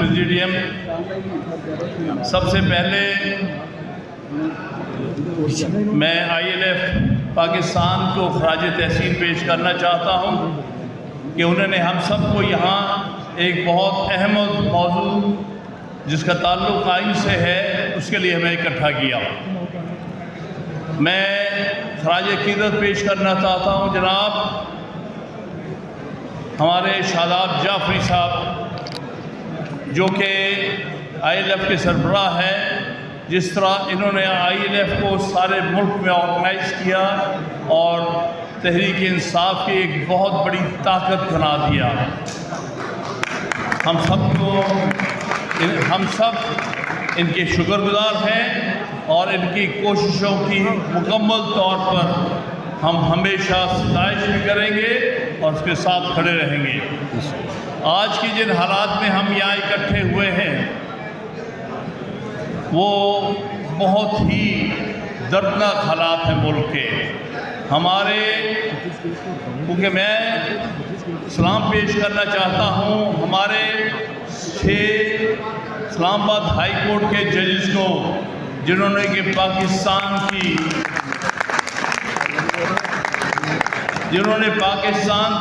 Presidium, सबसे पहले मैं ILF पाकिस्तान को खराज तहसीन पेश करना चाहता हूँ कि उन्होंने हम सबको यहाँ एक बहुत अहम मौजू जिसका ताल्लुक़ आइन से है उसके लिए हमें इकट्ठा किया। मैं खराज अक़ीदत पेश करना चाहता हूँ जनाब हमारे शादाब जाफरी साहब जो कि ILF के सरबराह है। जिस तरह इन्होंने ILF को सारे मुल्क में ऑर्गेनाइज़ किया और तहरीक इंसाफ की एक बहुत बड़ी ताकत बना दिया। हम सब इनके शुक्रगुजार हैं और इनकी कोशिशों की मुकम्मल तौर पर हम हमेशा सताइश भी करेंगे और उसके साथ खड़े रहेंगे। आज की जिन हालात में हम यहाँ इकट्ठे हुए हैं वो बहुत ही दर्दनाक हालात हैं मुल्क के हमारे, क्योंकि मैं सलाम पेश करना चाहता हूँ हमारे 6 इस्लामाबाद हाई कोर्ट के जजेस को जिन्होंने कि पाकिस्तान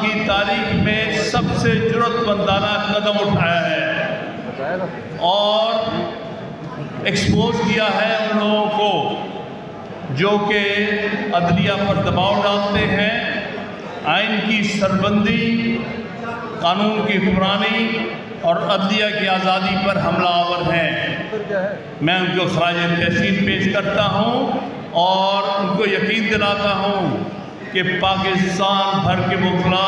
की तारीख में सबसे जुर्रतमंदाना कदम उठाया है और एक्सपोज किया है उन लोगों को जो कि अदलिया पर दबाव डालते हैं, आइन की सरबंदी, कानून की हुक्मरानी और अदलिया की आज़ादी पर हमलावर हैं। मैं उनको खराज तहसीन पेश करता हूँ और उनको यकीन दिलाता हूँ कि पाकिस्तान भर के मुखला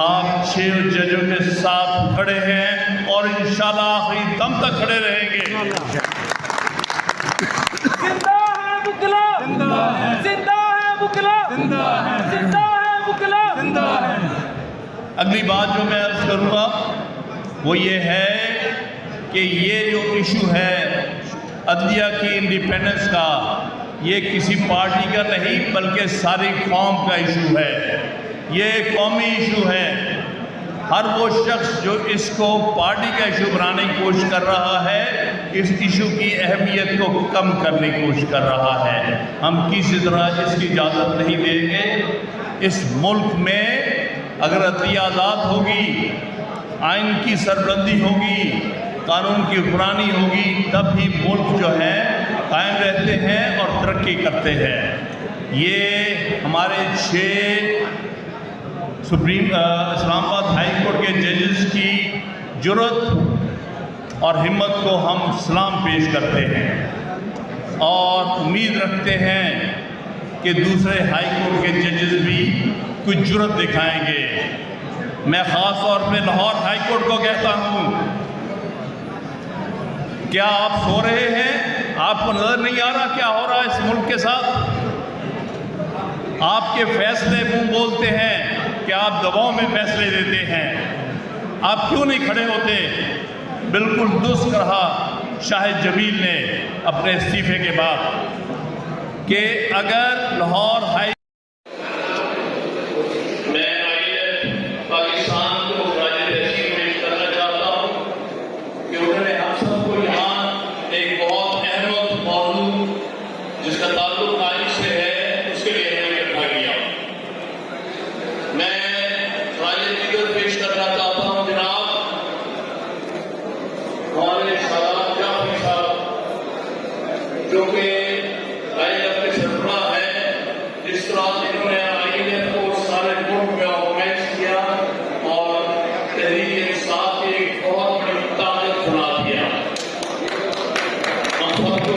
आप 6 जजों के साथ खड़े हैं और इंशाल्लाह आखिरी दम तक खड़े रहेंगे। जिंदा है मुकला, जिंदा है मुकला, जिंदा है मुकला, जिंदा है। अगली बात जो मैं अर्ज करूँगा वो ये है कि ये जो इशू है अदलिया की इंडिपेंडेंस का, ये किसी पार्टी का नहीं बल्कि सारी कौम का इशू है। ये कौमी इशू है। हर वो शख्स जो इसको पार्टी का इशू बनाने की कोशिश कर रहा है इस इशू की अहमियत को कम करने की कोशिश कर रहा है। हम किसी तरह इसकी इजाज़त नहीं देंगे। इस मुल्क में अगर अदलिया आज़ाद होगी, आइन की सरबंदी होगी, कानून की हुक्मरानी होगी, तब ही मुल्क जो है कायम रहते हैं और तरक्की करते हैं। ये हमारे 6 इस्लामाबाद हाई कोर्ट के जजेस की जुर्रत और हिम्मत को हम सलाम पेश करते हैं और उम्मीद रखते हैं कि दूसरे हाई कोर्ट के जजेस भी कुछ जुर्रत दिखाएंगे। मैं ख़ास तौर पे लाहौर हाई कोर्ट को कहता हूँ, क्या आप सो रहे हैं? आपको नज़र नहीं आ रहा क्या हो रहा है इस मुल्क के साथ? आपके फैसले मुंह बोलते हैं कि आप दबाव में फैसले देते हैं। आप क्यों नहीं खड़े होते? बिल्कुल दुरुस्त कहा शाहिद जमील ने अपने इस्तीफे के बाद कि अगर लाहौर हाई जिसका ताल्लुक आइन से है उसके लिए हमें इकट्ठा किया। मैं खराज अक़ीदत पेश करना चाहता हूँ जनाब हमारे शादाब जाफरी साहब जो कि ILF के सरबराह है। जिस तरह इन्होंने ILF को सारे मुल्क में ऑर्गेनाइज किया और तहरीक इंसाफ की एक बहुत बड़ी ताकत बना दिया। हम सबको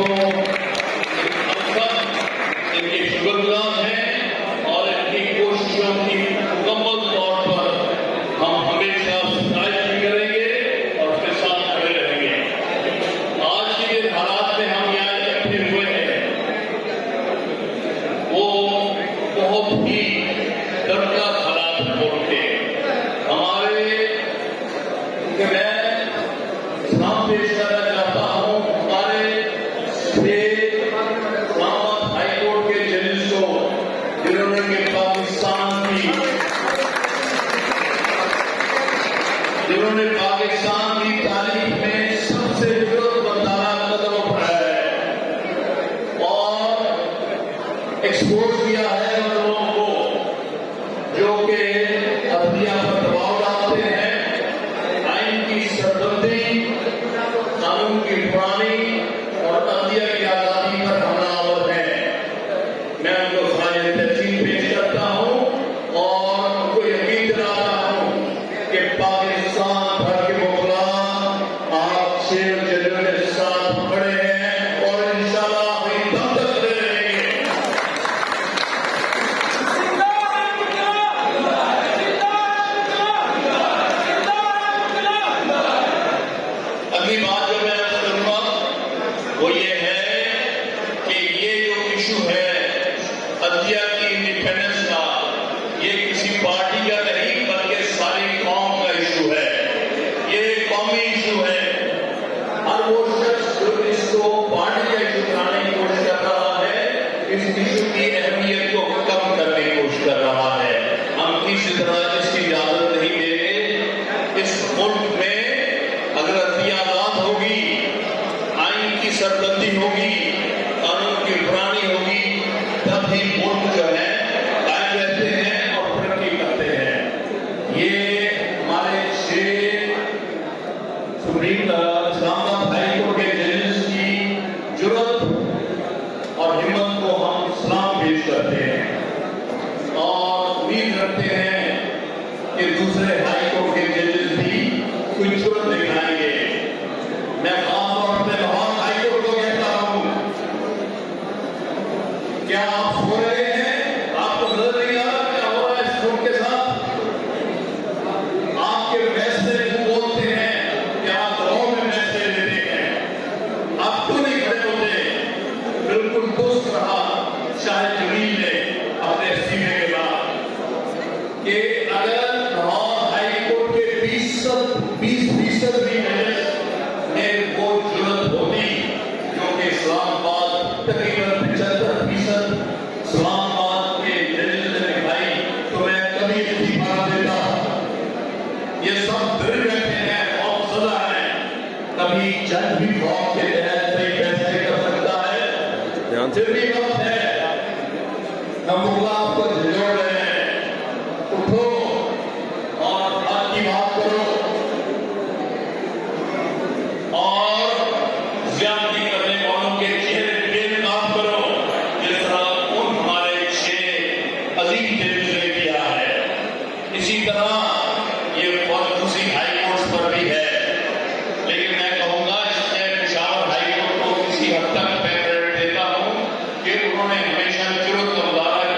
इनके शुक्रगुजार हैं और इनकी कोशिशों की मुकम्मल तौर पर हम हमेशा सताइश भी करेंगे और उसके साथ खड़े रहेंगे। आज के हालात में हम यहाँ इकट्ठे हुए हैं अगली बात जो मैं अर्ज करूंगा वो ये है कि ये जो इशू है अदलिया की इंडिपेंडेंस का, ये किसी पार्टी का नहीं बल्कि सारी कौम का इशू है। ये कौमी इशू है। हर वो शख्स जो इसको पार्टी का इशू बनाने की कोशिश कर रहा है, इस इशू की अहमियत को कम करने की कोशिश कर रहा है। हम किसी तरह इसकी इजाजत नहीं देंगे। इस मुल्क में अगर अदलिया आजाद होगी, आइन की सरबंदी होगी, कानून की हुक्मरानी होगी, तब ही मुल्क जो है कायम रहते हैं और तरक्की करते हैं। ये हमारे 6 सुप्रीम इस्लामाबाद हाई कोर्ट के जजेस की जुर्रत और हिम्मत को हम सलाम पेश करते हैं और उम्मीद रखते हैं कि दूसरे हाई कोर्ट के जजेस भी कुछ जुर्रत दिखाएंगे। मैं खासतौर पर लाहौर हाई कोर्ट को कहता हूं, क्या आप सो रहे हैं? आपको नजर नहीं आ रहा क्या हो रहा है इस मुल्क के साथ? आपके फैसले जो बोलते हैं कि आप दबाव में फैसले लेते हैं, आप क्यों नहीं खड़े होते? बिल्कुल दुरुस्त रहा शाहिद जमील ने अपने इस्तीफे के बाद कि अगर लाहौर हाई कोर्ट के 20% भी में वो जरूरत होती, क्योंकि इस्लामाबाद तकरीबन 75% इस्लामाबाद के जजेस ने दिखाई, तो मैं कभी इस्तीफा न देता। ये सब डर बैठे हैं, खौफजदा है। कभी जज भी खौफ के तहत सही फैसले कर सकता है। फिर भी वक्त है, हम आपको झिझोड़ रहे हैं, उठो और हक की बात करो और ज्यादती करने वालों के चेहरे बेनकाब करो, जिस तरह उन हमारे 6 अजीम जजेस ने किया है। इसी तरह ये दूसरी हाई कोर्ट पर भी है। लेकिन मैं कहूंगा इसमें पेशावर हाई कोर्ट को किसी हद तक मैं क्रेडिट देता हूं कि उन्होंने हमेशा जुर्रत का मुजाहरा